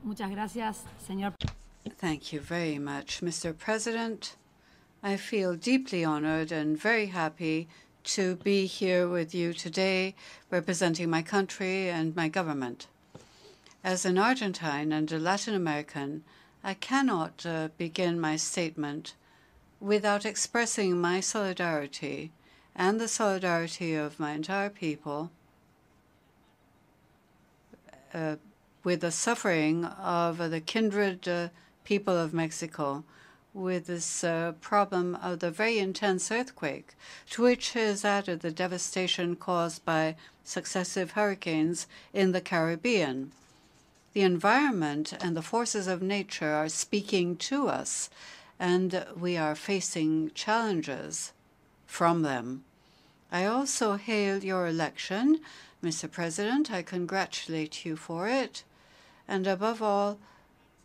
Muchas gracias, señor. Thank you very much, Mr. President. I feel deeply honored and very happy to be here with you today, representing my country and my government. As an Argentine and a Latin American, I cannot begin my statement without expressing my solidarity and the solidarity of my entire people with the suffering of the kindred people of Mexico, with this problem of the very intense earthquake, to which is added the devastation caused by successive hurricanes in the Caribbean. The environment and the forces of nature are speaking to us, and we are facing challenges from them. I also hail your election, Mr. President. I congratulate you for it, and above all,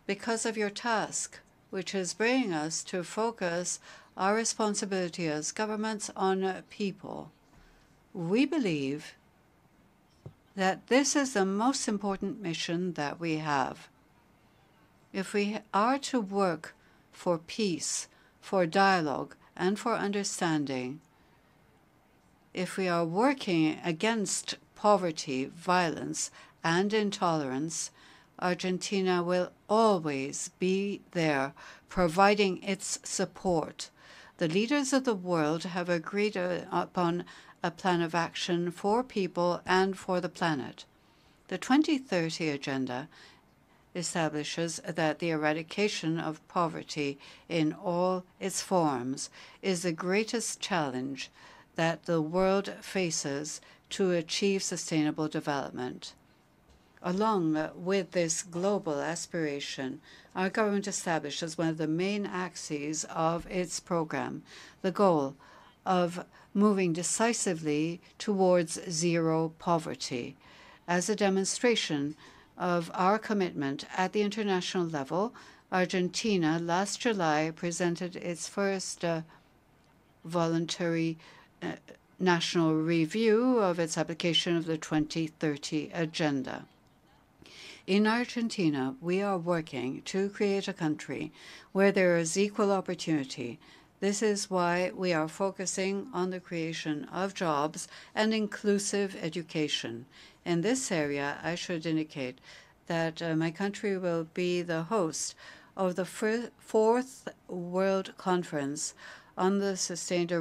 because of your task, which is bringing us to focus our responsibility as governments on people. We believe that this is the most important mission that we have. If we are to work for peace, for dialogue, and for understanding, if we are working against poverty, violence, and intolerance, Argentina will always be there, providing its support. The leaders of the world have agreed upon a plan of action for people and for the planet. The 2030 Agenda establishes that the eradication of poverty in all its forms is the greatest challenge that the world faces to achieve sustainable development. Along with this global aspiration, our government established as one of the main axes of its program the goal of moving decisively towards zero poverty. As a demonstration of our commitment at the international level, Argentina last July presented its first voluntary national review of its application of the 2030 Agenda. In Argentina, we are working to create a country where there is equal opportunity. This is why we are focusing on the creation of jobs and inclusive education. In this area, I should indicate that my country will be the host of the fourth World Conference on the sustained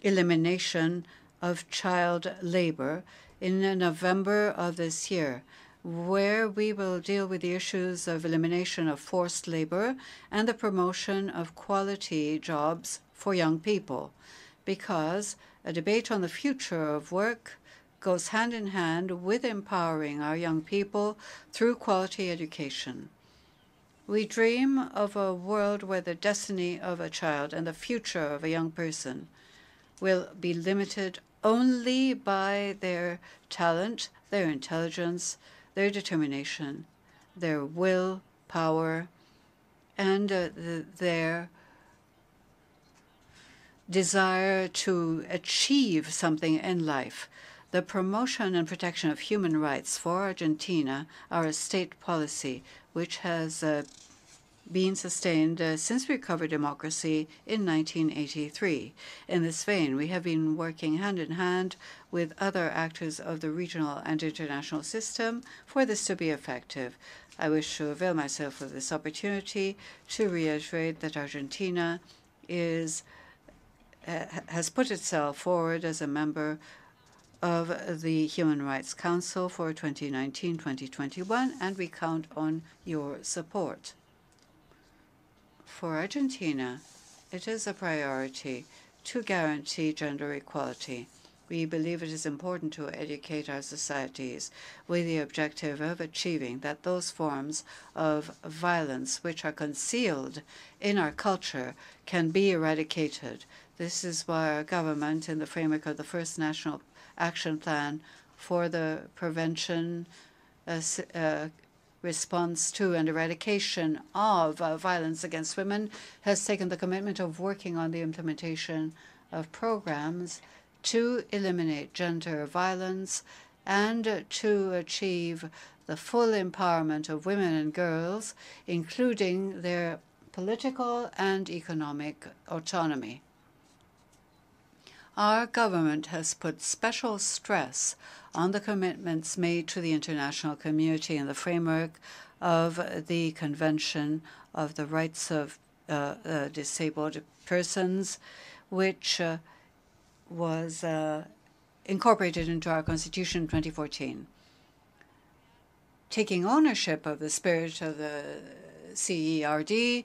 elimination of child labor in November of this year, where we will deal with the issues of elimination of forced labor and the promotion of quality jobs for young people, because a debate on the future of work goes hand in hand with empowering our young people through quality education. We dream of a world where the destiny of a child and the future of a young person will be limited only by their talent, their intelligence, their determination, their will, power, and their desire to achieve something in life. The promotion and protection of human rights for Argentina are a state policy which has been sustained since we recovered democracy in 1983. In this vein, we have been working hand in hand with other actors of the regional and international system for this to be effective. I wish to avail myself of this opportunity to reiterate that Argentina has put itself forward as a member of the Human Rights Council for 2019-2021, and we count on your support. For Argentina, it is a priority to guarantee gender equality. We believe it is important to educate our societies with the objective of achieving that those forms of violence which are concealed in our culture can be eradicated. This is why our government, in the framework of the first National Action Plan for the Prevention, Response to and Eradication of Violence against Women, has taken the commitment of working on the implementation of programs to eliminate gender violence and to achieve the full empowerment of women and girls, including their political and economic autonomy. Our government has put special stress on the commitments made to the international community in the framework of the Convention of the Rights of Disabled Persons, which was incorporated into our Constitution in 2014. Taking ownership of the spirit of the CERD,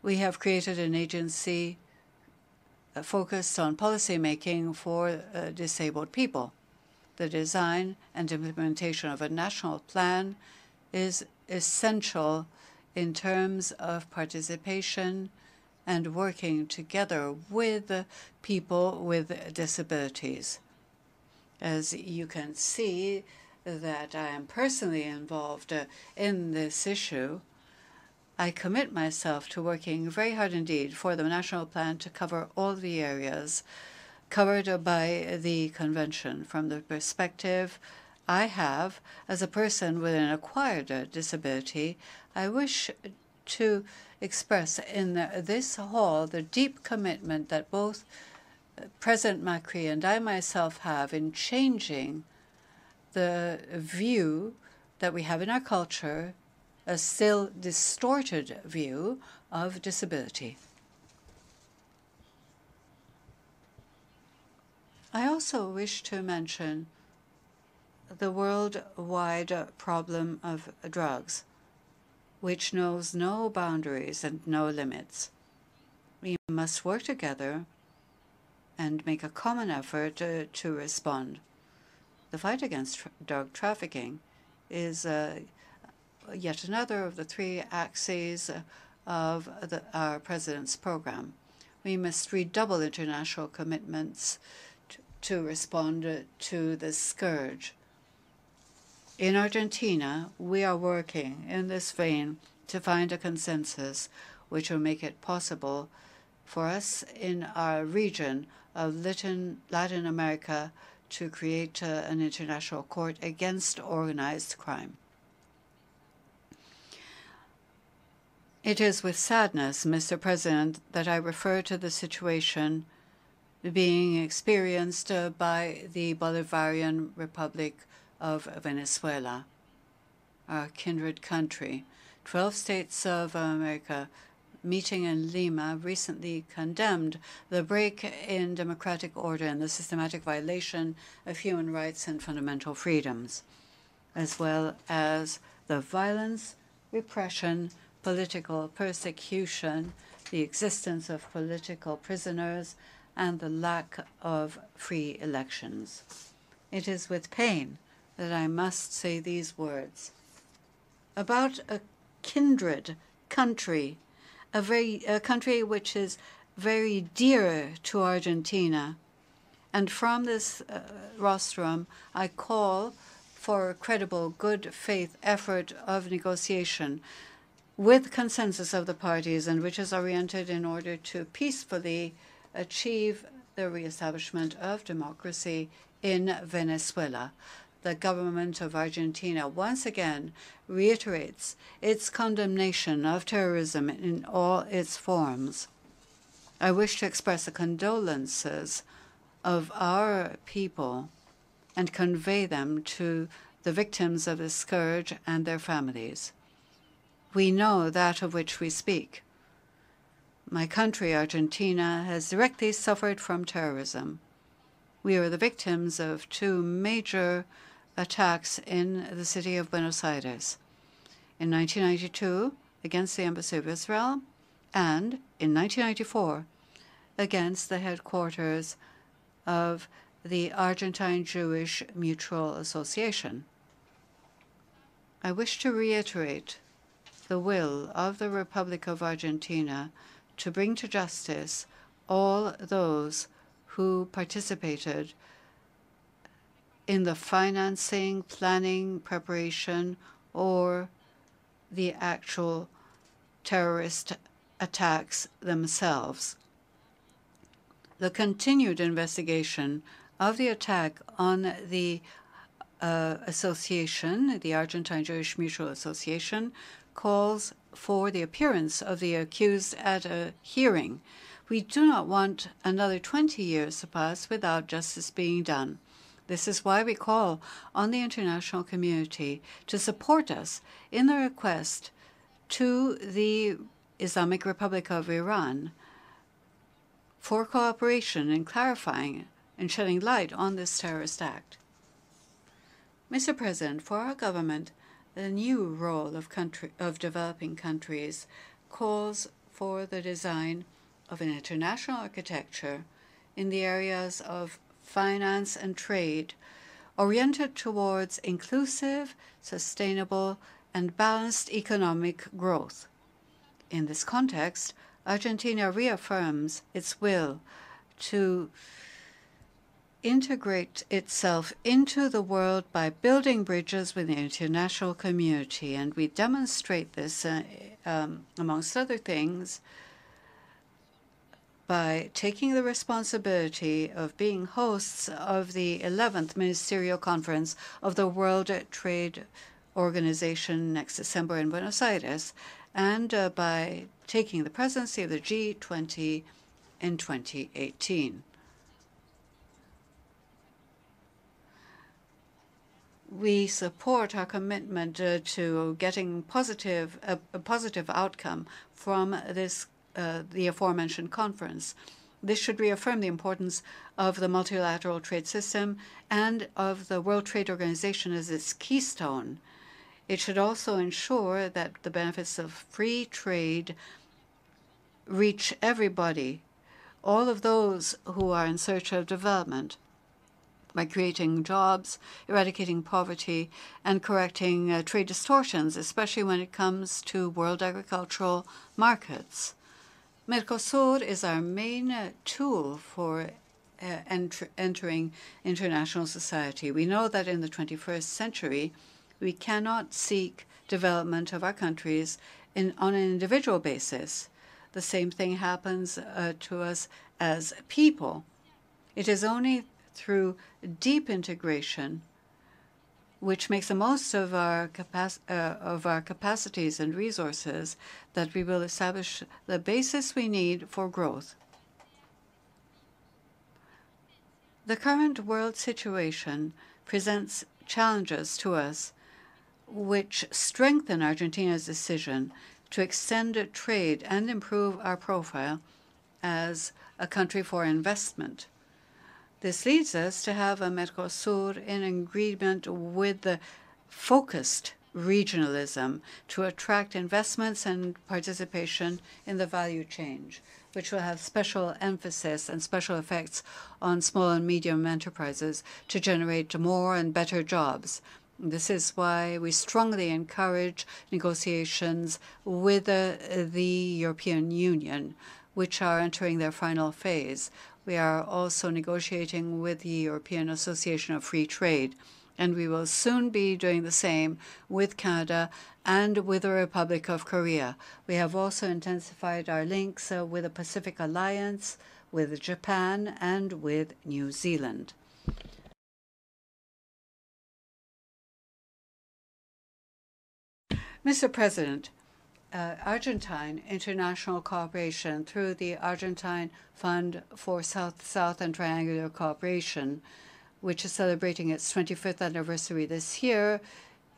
we have created an agency focused on policymaking for disabled people. The design and implementation of a national plan is essential in terms of participation and working together with people with disabilities. As you can see that I am personally involved in this issue, I commit myself to working very hard indeed for the national plan to cover all the areas covered by the convention. From the perspective I have as a person with an acquired disability, I wish to express in this hall the deep commitment that both President Macri and I myself have in changing the view that we have in our culture, a still distorted view of disability. I also wish to mention the worldwide problem of drugs, which knows no boundaries and no limits. We must work together and make a common effort to respond. The fight against drug trafficking is yet another of the three axes of our President's program. We must redouble international commitments to respond to this scourge. In Argentina, we are working in this vein to find a consensus which will make it possible for us in our region of Latin America to create an international court against organized crime. It is with sadness, Mr. President, that I refer to the situation being experienced by the Bolivarian Republic of Venezuela, our kindred country. 12 states of America meeting in Lima recently condemned the break in democratic order and the systematic violation of human rights and fundamental freedoms, as well as the violence, repression, political persecution, the existence of political prisoners, and the lack of free elections. It is with pain that I must say these words about a kindred country, a country which is very dear to Argentina. And from this rostrum, I call for a credible, good faith effort of negotiation with consensus of the parties and which is oriented in order to peacefully achieve the reestablishment of democracy in Venezuela. The government of Argentina once again reiterates its condemnation of terrorism in all its forms. I wish to express the condolences of our people and convey them to the victims of this scourge and their families. We know that of which we speak. My country, Argentina, has directly suffered from terrorism. We are the victims of two major attacks in the city of Buenos Aires. In 1992, against the Embassy of Israel, and in 1994, against the headquarters of the Argentine Jewish Mutual Association. I wish to reiterate the will of the Republic of Argentina to bring to justice all those who participated in the financing, planning, preparation, or the actual terrorist attacks themselves. The continued investigation of the attack on the Association, the Argentine Jewish Mutual Association, calls for the appearance of the accused at a hearing. We do not want another 20 years to pass without justice being done. This is why we call on the international community to support us in the request to the Islamic Republic of Iran for cooperation in clarifying and shedding light on this terrorist act. Mr. President, for our government, the new role of developing countries calls for the design of an international architecture in the areas of finance and trade, oriented towards inclusive, sustainable, and balanced economic growth. In this context, Argentina reaffirms its will to integrate itself into the world by building bridges with the international community, and we demonstrate this, amongst other things, by taking the responsibility of being hosts of the 11th Ministerial Conference of the World Trade Organization next December in Buenos Aires, and by taking the presidency of the G20 in 2018. We support our commitment to getting a positive outcome from this the aforementioned conference. This should reaffirm the importance of the multilateral trade system and of the World Trade Organization as its keystone. It should also ensure that the benefits of free trade reach everybody, all of those who are in search of development, by creating jobs, eradicating poverty, and correcting trade distortions, especially when it comes to world agricultural markets. Mercosur is our main tool for entering international society. We know that in the 21st century, we cannot seek development of our countries on an individual basis. The same thing happens to us as people. It is only through deep integration, which makes the most of our capacities and resources, that we will establish the basis we need for growth. The current world situation presents challenges to us which strengthen Argentina's decision to extend trade and improve our profile as a country for investment. This leads us to have a Mercosur in agreement with the focused regionalism to attract investments and participation in the value chain, which will have special emphasis and special effects on small and medium enterprises to generate more and better jobs. This is why we strongly encourage negotiations with the European Union, which are entering their final phase. We are also negotiating with the European Association of Free Trade, and we will soon be doing the same with Canada and with the Republic of Korea. We have also intensified our links with the Pacific Alliance, with Japan, and with New Zealand. Mr. President, Argentine international cooperation through the Argentine Fund for South-South and Triangular Cooperation, which is celebrating its 25th anniversary this year,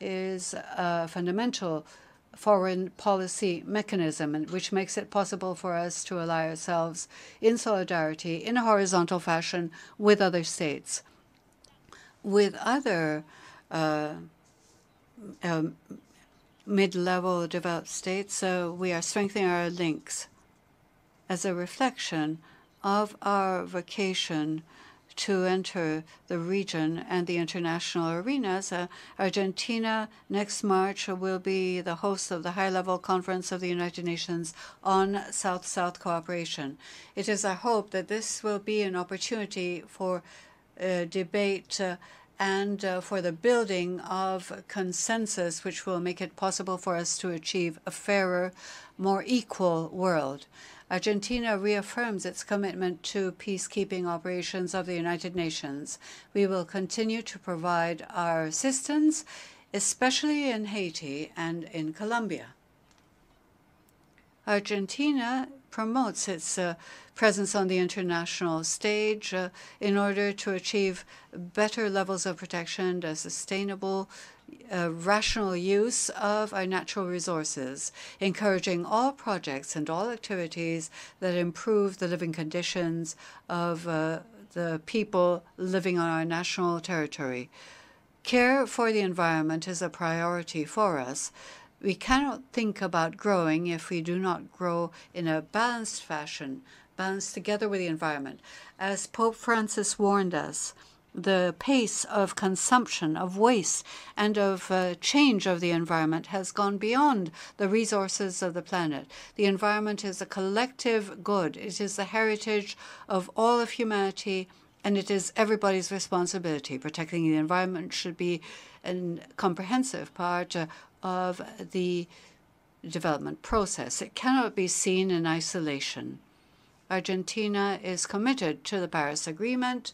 is a fundamental foreign policy mechanism, which makes it possible for us to ally ourselves in solidarity in a horizontal fashion with other states. With other mid-level developed states, we are strengthening our links as a reflection of our vocation to enter the region and the international arenas. Argentina next March will be the host of the high-level conference of the United Nations on South-South cooperation. It is our hope that this will be an opportunity for debate and for the building of consensus, which will make it possible for us to achieve a fairer, more equal world. Argentina reaffirms its commitment to peacekeeping operations of the United Nations. We will continue to provide our assistance, especially in Haiti and in Colombia. Argentina promotes its presence on the international stage in order to achieve better levels of protection, a sustainable, rational use of our natural resources, encouraging all projects and all activities that improve the living conditions of the people living on our national territory. Care for the environment is a priority for us. We cannot think about growing if we do not grow in a balanced fashion, balanced together with the environment. As Pope Francis warned us, the pace of consumption, of waste, and of change of the environment has gone beyond the resources of the planet. The environment is a collective good. It is the heritage of all of humanity, and it is everybody's responsibility. Protecting the environment should be a comprehensive part of the development process. It cannot be seen in isolation. Argentina is committed to the Paris Agreement.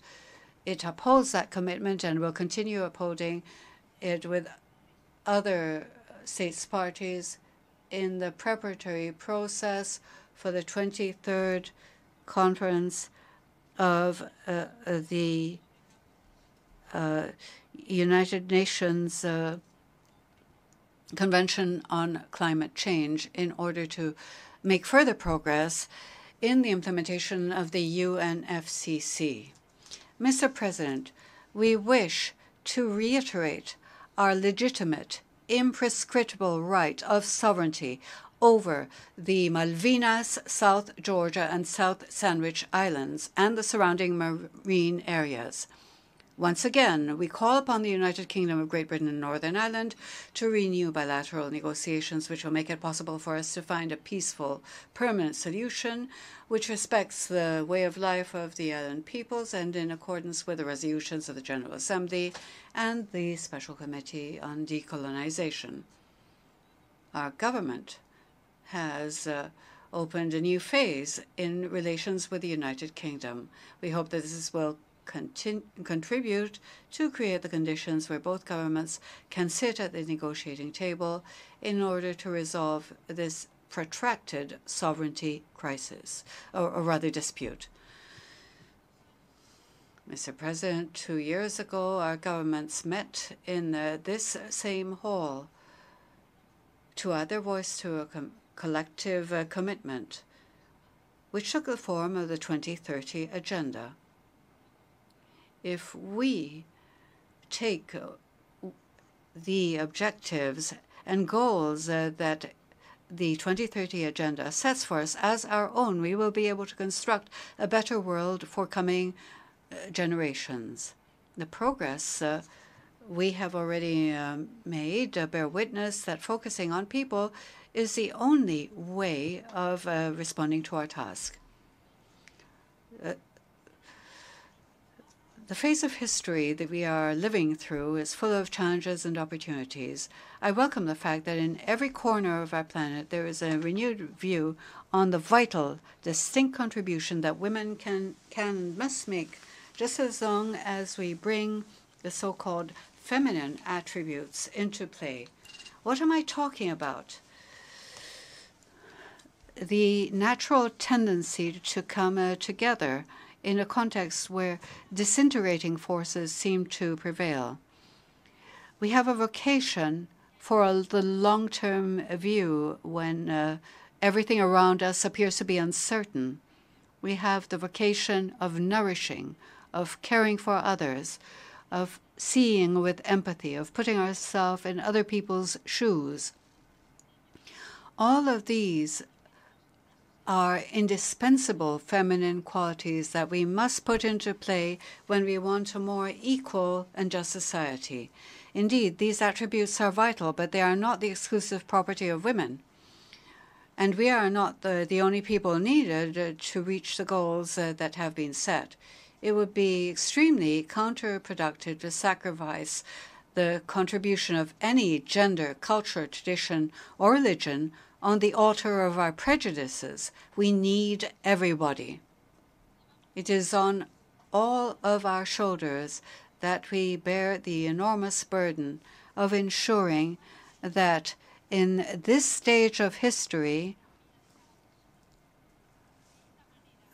It upholds that commitment and will continue upholding it with other states parties in the preparatory process for the 23rd conference of the United Nations Convention on Climate Change in order to make further progress in the implementation of the UNFCCC. Mr. President, we wish to reiterate our legitimate, imprescriptible right of sovereignty over the Malvinas, South Georgia, and South Sandwich Islands and the surrounding marine areas. Once again, we call upon the United Kingdom of Great Britain and Northern Ireland to renew bilateral negotiations which will make it possible for us to find a peaceful, permanent solution which respects the way of life of the island peoples and in accordance with the resolutions of the General Assembly and the Special Committee on Decolonization. Our government has opened a new phase in relations with the United Kingdom. We hope that this will contribute to create the conditions where both governments can sit at the negotiating table in order to resolve this protracted sovereignty crisis, or rather dispute. Mr. President, 2 years ago, our governments met in this same hall to add their voice to a collective commitment, which took the form of the 2030 Agenda. If we take the objectives and goals that the 2030 Agenda sets for us as our own, we will be able to construct a better world for coming generations. The progress we have already made bear witness that focusing on people is the only way of responding to our task. The phase of history that we are living through is full of challenges and opportunities. I welcome the fact that in every corner of our planet there is a renewed view on the vital, distinct contribution that women can and must make, just as long as we bring the so-called feminine attributes into play. What am I talking about? The natural tendency to come together in a context where disintegrating forces seem to prevail. We have a vocation for the long-term view when everything around us appears to be uncertain. We have the vocation of nourishing, of caring for others, of seeing with empathy, of putting ourselves in other people's shoes. All of these are indispensable feminine qualities that we must put into play when we want a more equal and just society. Indeed, these attributes are vital, but they are not the exclusive property of women. And we are not the only people needed to reach the goals that have been set. It would be extremely counterproductive to sacrifice the contribution of any gender, culture, tradition, or religion on the altar of our prejudices. We need everybody. It is on all of our shoulders that we bear the enormous burden of ensuring that in this stage of history,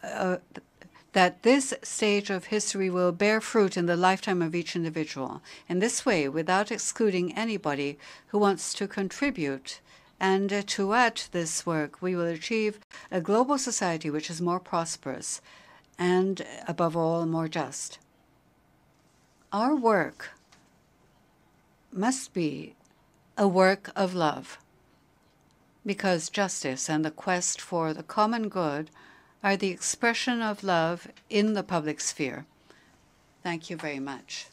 that this stage of history will bear fruit in the lifetime of each individual. In this way, without excluding anybody who wants to contribute and to add to this work, we will achieve a global society which is more prosperous and, above all, more just. Our work must be a work of love, because justice and the quest for the common good are the expression of love in the public sphere. Thank you very much.